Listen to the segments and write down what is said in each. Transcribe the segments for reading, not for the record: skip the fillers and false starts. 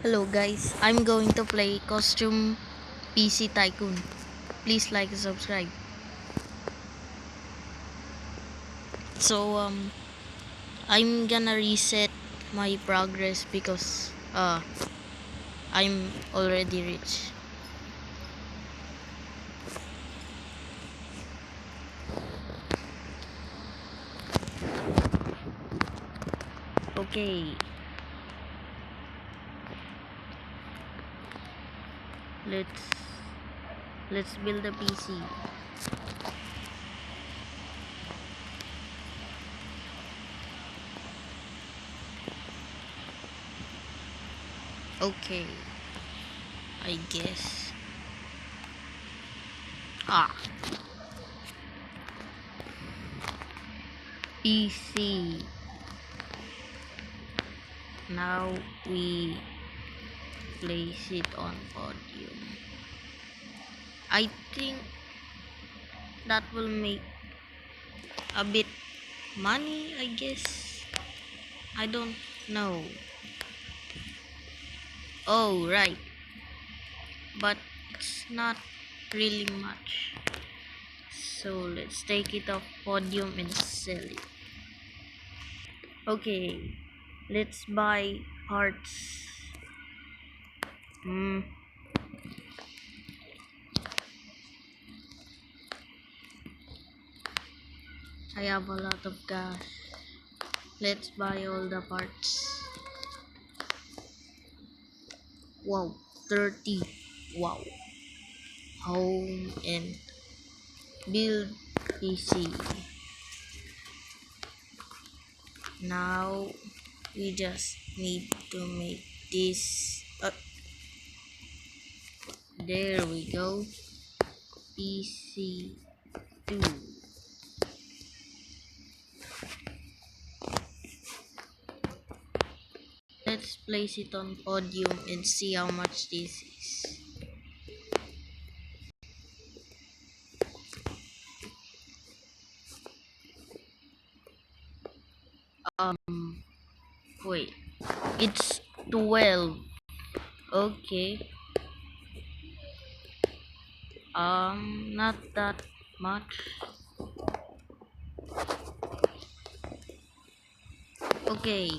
Hello guys, I'm going to play Costume PC Tycoon. Please like and subscribe. So I'm gonna reset my progress because I'm already rich. Okay, let's let's build a PC. Okay, I guess. Ah, PC. Now we place it on podium. I think that will make a bit money, I guess. I don't know. Oh, right. But it's not really much. So let's take it off podium and sell it. Okay, let's buy parts. Hmm, I have a lot of cash. Let's buy all the parts. Wow, 30. Wow. Home and build PC. Now we just need to make this. There we go. PC2. Let's place it on podium and see how much this is. Wait, it's 12. Okay. Not that much. Okay,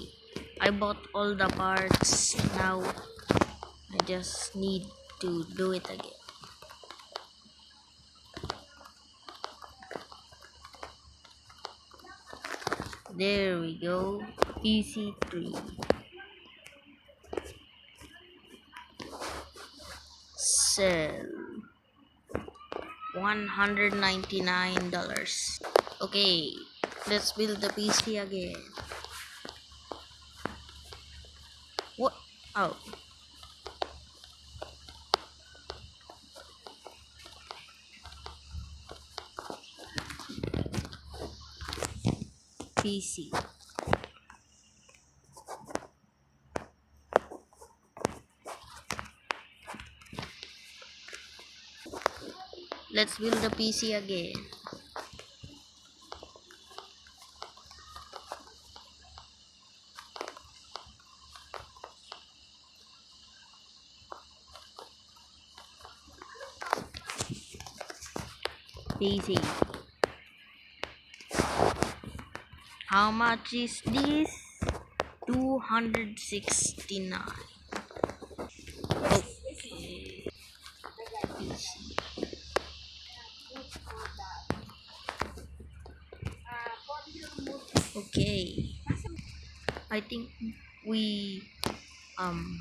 I bought all the parts. Now I just need to do it again. There we go. PC3. Sell. $199. Okay, let's build the PC again. What? Oh, PC. Let's build the PC again. PC. How much is this? 269. Okay. PC. Okay. I think we um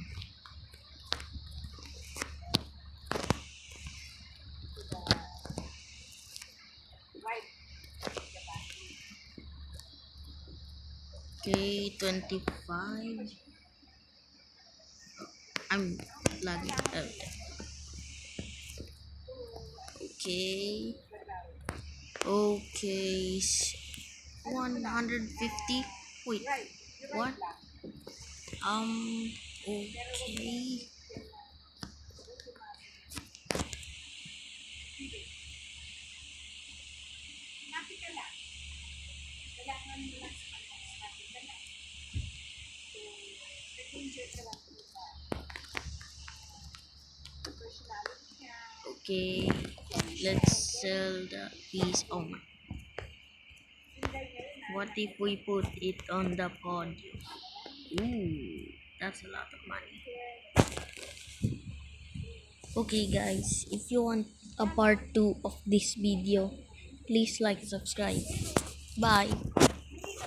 okay 25. I'm lagging out. Okay. Okay. 150. Wait. What? Okay. Okay, let's sell the piece. Oh my. What if we put it on the podium? Ooh, that's a lot of money. Okay guys, if you want a part 2 of this video, please like, subscribe. Bye.